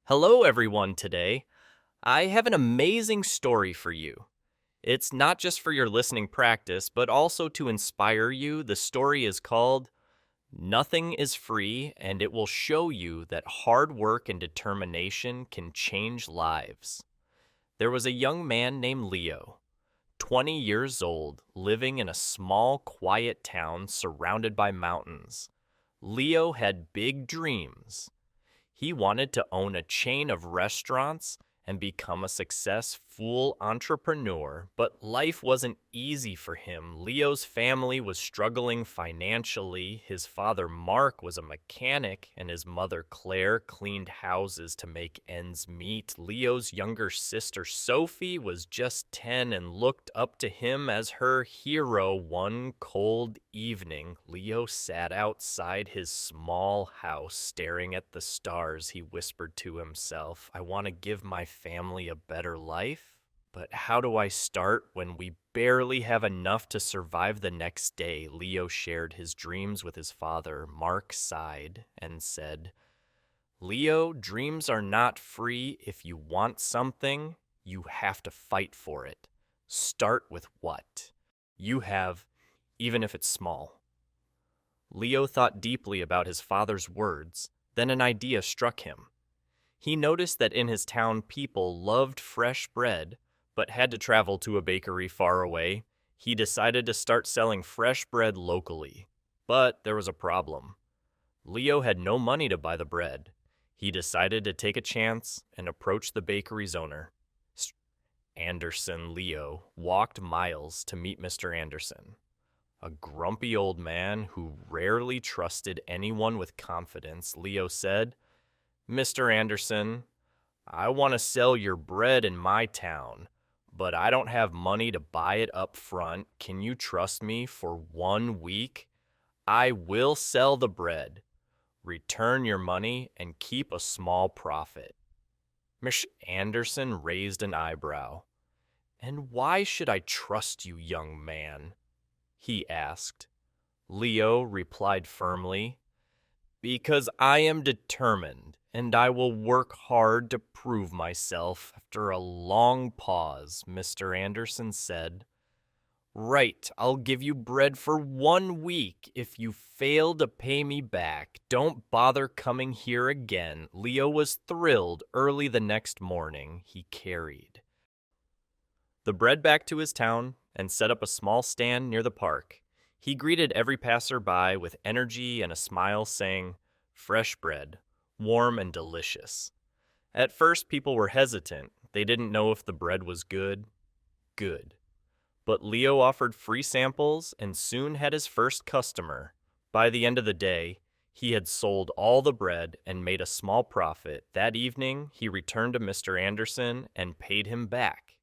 Hello, everyone, today. I have an amazing story for you. It's not just for your listening practice, but also to inspire you. The story is called Nothing is Free, and it will show you that hard work and determination can change lives. There was a young man named Leo, 20 years old, living in a small, quiet town surrounded by mountains. Leo had big dreams. He wanted to own a chain of restaurants and become a successful entrepreneur, but life wasn't easy for him. Leo's family was struggling financially. His father, Mark, was a mechanic, and his mother, Claire, cleaned houses to make ends meet. Leo's younger sister, Sophie, was just 10 and looked up to him as her hero. One cold evening, Leo sat outside his small house staring at the stars. He whispered to himself, I want to give my family a better life, but how do I start when we barely have enough to survive the next day? Leo shared his dreams with his father. Mark sighed and said, Leo, dreams are not free. If you want something, you have to fight for it. Start with what you have, even if it's small. Leo thought deeply about his father's words. Then an idea struck him. He noticed that in his town people loved fresh bread, but had to travel to a bakery far away. He decided to start selling fresh bread locally. But there was a problem. Leo had no money to buy the bread. He decided to take a chance and approach the bakery's owner. Anderson Leo walked miles to meet Mr. Anderson, a grumpy old man who rarely trusted anyone with confidence. Leo said, Mr. Anderson, I want to sell your bread in my town, but I don't have money to buy it up front. Can you trust me for 1 week? I will sell the bread, return your money, and keep a small profit. Mr. Anderson raised an eyebrow. And why should I trust you, young man? He asked. Leo replied firmly, Because I am determined, and I will work hard to prove myself. After a long pause, Mr. Anderson said, Right, I'll give you bread for 1 week. If you fail to pay me back, don't bother coming here again. Leo was thrilled. Early the next morning, he carried the bread back to his town and set up a small stand near the park. He greeted every passerby with energy and a smile, saying, Fresh bread, warm and delicious. At first, people were hesitant. They didn't know if the bread was good. But Leo offered free samples and soon had his first customer. By the end of the day, he had sold all the bread and made a small profit. That evening, he returned to Mr. Anderson and paid him back.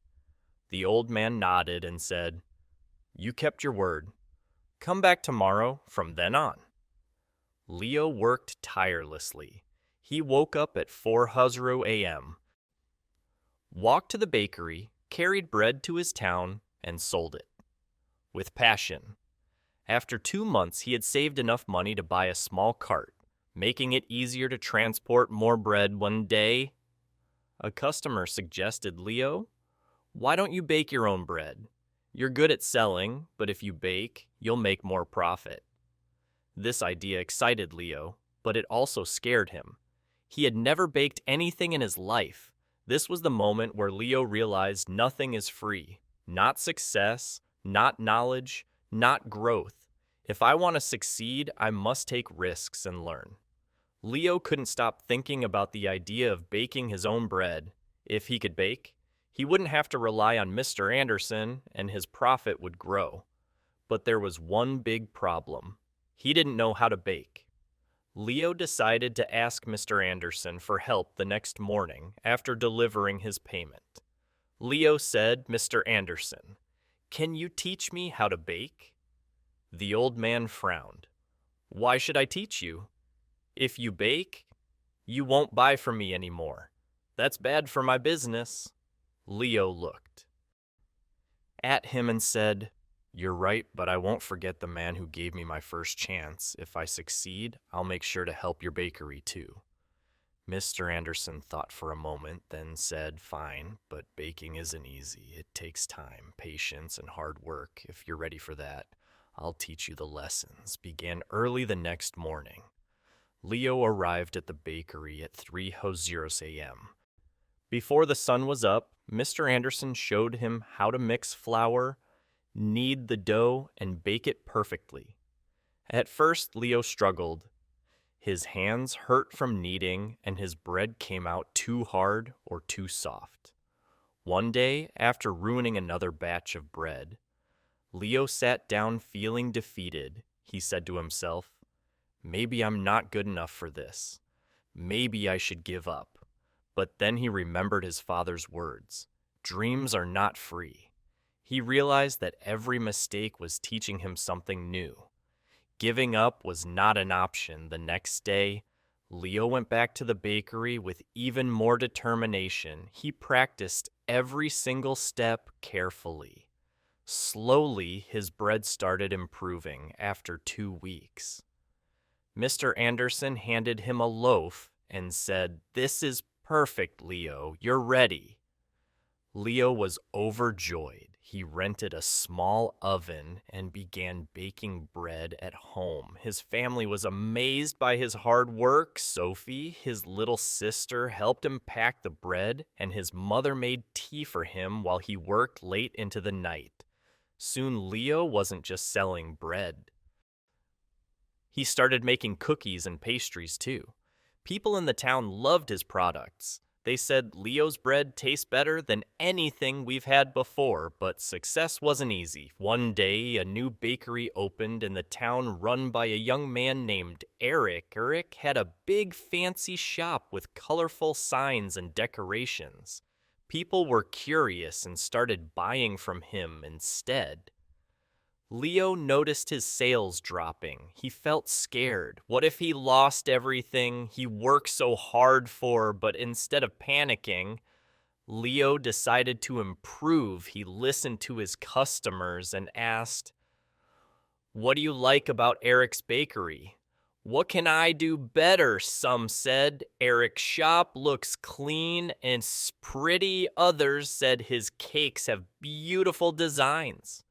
The old man nodded and said, You kept your word. Come back tomorrow from then on. Leo worked tirelessly. He woke up at 4:00 a.m., walked to the bakery, carried bread to his town, and sold it. With passion. After 2 months, he had saved enough money to buy a small cart, making it easier to transport more bread. One day, a customer suggested, Leo, why don't you bake your own bread? You're good at selling, but if you bake, you'll make more profit. This idea excited Leo, but it also scared him. He had never baked anything in his life. This was the moment where Leo realized nothing is free. Not success, not knowledge, not growth. If I want to succeed, I must take risks and learn. Leo couldn't stop thinking about the idea of baking his own bread. If he could bake, he wouldn't have to rely on Mr. Anderson, and his profit would grow. But there was one big problem. He didn't know how to bake. Leo decided to ask Mr. Anderson for help the next morning after delivering his payment. Leo said, Mr. Anderson, can you teach me how to bake? The old man frowned. Why should I teach you? If you bake, you won't buy from me anymore. That's bad for my business. Leo looked at him and said, You're right, but I won't forget the man who gave me my first chance. If I succeed, I'll make sure to help your bakery too. Mr. Anderson thought for a moment, then said, "Fine, but baking isn't easy. It takes time, patience, and hard work. If you're ready for that, I'll teach you the lessons." Began early the next morning. Leo arrived at the bakery at 3:00 a.m. Before the sun was up, Mr. Anderson showed him how to mix flour, knead the dough, and bake it perfectly. At first, Leo struggled. His hands hurt from kneading, and his bread came out too hard or too soft. One day, after ruining another batch of bread, Leo sat down feeling defeated. He said to himself, "Maybe I'm not good enough for this. Maybe I should give up." But then he remembered his father's words. Dreams are not free. He realized that every mistake was teaching him something new. Giving up was not an option. The next day, Leo went back to the bakery with even more determination. He practiced every single step carefully. Slowly, his bread started improving after 2 weeks. Mr. Anderson handed him a loaf and said, "This is perfect, Leo. You're ready." Leo was overjoyed. He rented a small oven and began baking bread at home. His family was amazed by his hard work. Sophie, his little sister, helped him pack the bread, and his mother made tea for him while he worked late into the night. Soon Leo wasn't just selling bread. He started making cookies and pastries too. People in the town loved his products. They said Leo's bread tastes better than anything we've had before, but success wasn't easy. One day, a new bakery opened in the town run by a young man named Eric. Eric had a big fancy shop with colorful signs and decorations. People were curious and started buying from him instead. Leo noticed his sales dropping. He felt scared. What if he lost everything he worked so hard for? But instead of panicking, Leo decided to improve. He listened to his customers and asked, "What do you like about Eric's bakery?" "What can I do better?" some said. "Eric's shop looks clean and pretty." Others said his cakes have beautiful designs.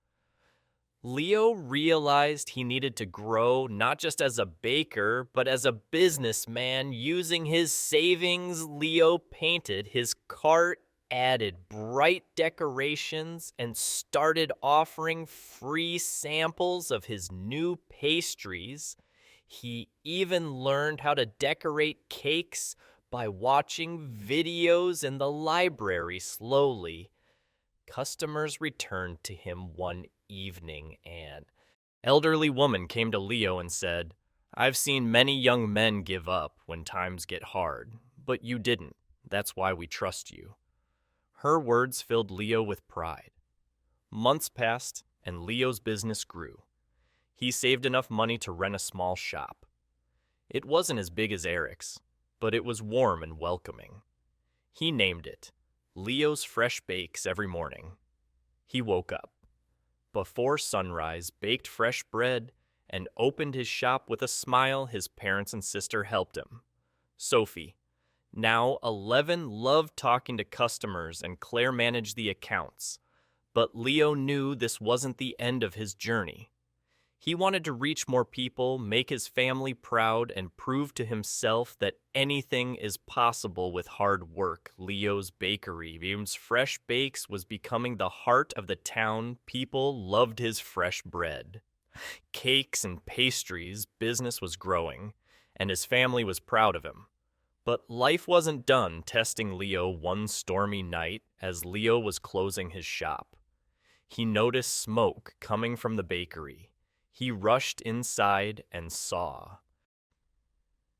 Leo realized he needed to grow not just as a baker, but as a businessman. Using his savings, Leo painted his cart, added bright decorations, and started offering free samples of his new pastries. He even learned how to decorate cakes by watching videos in the library. Slowly, customers returned to him one evening. An elderly woman came to Leo and said, "I've seen many young men give up when times get hard, but you didn't. That's why we trust you." Her words filled Leo with pride. Months passed, and Leo's business grew. He saved enough money to rent a small shop. It wasn't as big as Eric's, but it was warm and welcoming. He named it Leo's Fresh Bakes every morning. He woke up before sunrise, baked fresh bread, and opened his shop with a smile. His parents and sister helped him. Sophie, now 11, loved talking to customers, and Claire managed the accounts. But Leo knew this wasn't the end of his journey. He wanted to reach more people, make his family proud, and prove to himself that anything is possible with hard work. Leo's Bakery, Leo's Fresh Bakes, was becoming the heart of the town. People loved his fresh bread. Cakes and pastries, business was growing, and his family was proud of him. But life wasn't done testing Leo one stormy night as Leo was closing his shop. He noticed smoke coming from the bakery. He rushed inside and saw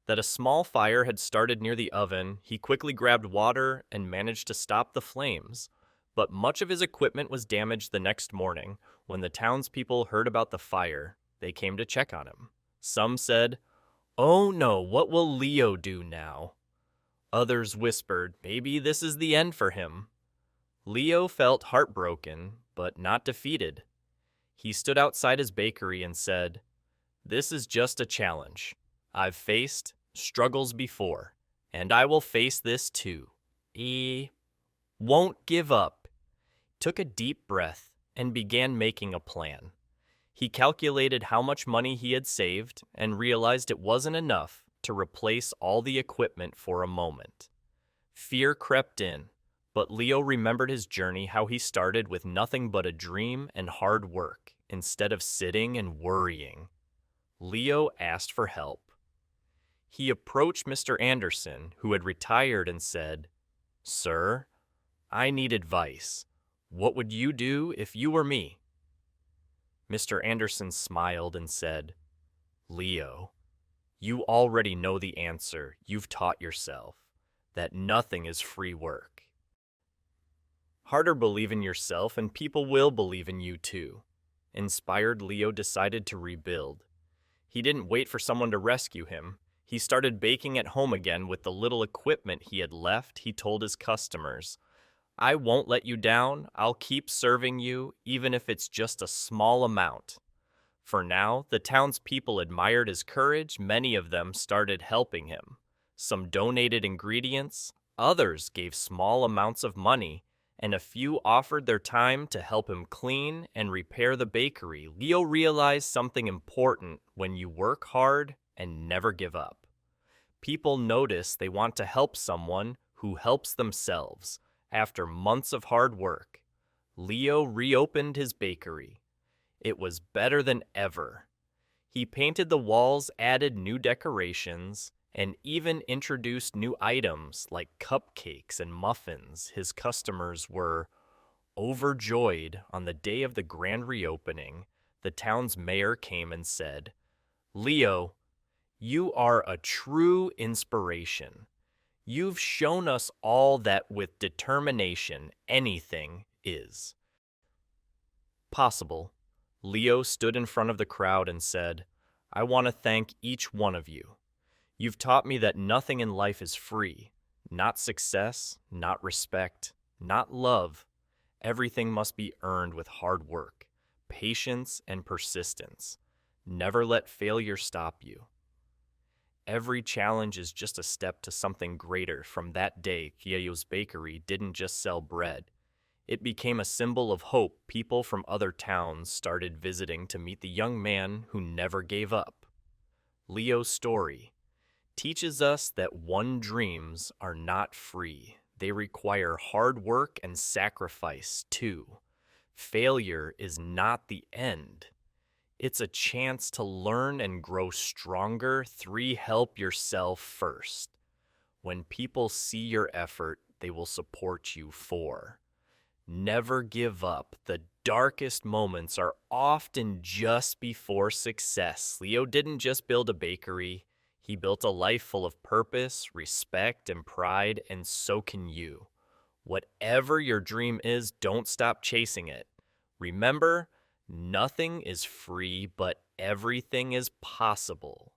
that a small fire had started near the oven. He quickly grabbed water and managed to stop the flames. But much of his equipment was damaged the next morning. When the townspeople heard about the fire, they came to check on him. Some said, "Oh no, what will Leo do now?" Others whispered, "Maybe this is the end for him." Leo felt heartbroken, but not defeated. He stood outside his bakery and said, "This is just a challenge. I've faced struggles before. And I will face this too. He won't give up. Took a deep breath and began making a plan. He calculated how much money he had saved and realized it wasn't enough to replace all the equipment for a moment. Fear crept in, but Leo remembered his journey, how he started with nothing but a dream and hard work instead of sitting and worrying. Leo asked for help. He approached Mr. Anderson, who had retired, and said, "Sir, I need advice. What would you do if you were me?" Mr. Anderson smiled and said, "Leo, you already know the answer. You've taught yourself that nothing is free work. Harder believe in yourself and people will believe in you too." Inspired, Leo decided to rebuild. He didn't wait for someone to rescue him. He started baking at home again with the little equipment he had left. He told his customers, "I won't let you down. I'll keep serving you, even if it's just a small amount." For now, the townspeople admired his courage. Many of them started helping him. Some donated ingredients, others gave small amounts of money, and a few offered their time to help him clean and repair the bakery. Leo realized something important: when you work hard and never give up, people notice. They want to help someone who helps themselves. After months of hard work, Leo reopened his bakery. It was better than ever. He painted the walls, added new decorations, and even introduced new items like cupcakes and muffins. His customers were overjoyed. On the day of the grand reopening, the town's mayor came and said, "Leo, you are a true inspiration. You've shown us all that with determination, anything is possible." Leo stood in front of the crowd and said, "I want to thank each one of you. You've taught me that nothing in life is free. Not success, not respect, not love. Everything must be earned with hard work, patience, and persistence. Never let failure stop you. Every challenge is just a step to something greater." From that day, Leo's bakery didn't just sell bread. It became a symbol of hope. People from other towns started visiting to meet the young man who never gave up. Leo's story teaches us that dreams are not free. They require hard work and sacrifice too. Failure is not the end. It's a chance to learn and grow stronger. 3. Help yourself first. When people see your effort, they will support you. 4. Never give up. The darkest moments are often just before success. Leo didn't just build a bakery. He built a life full of purpose, respect, and pride, and so can you. Whatever your dream is, don't stop chasing it. Remember, nothing is free, but everything is possible.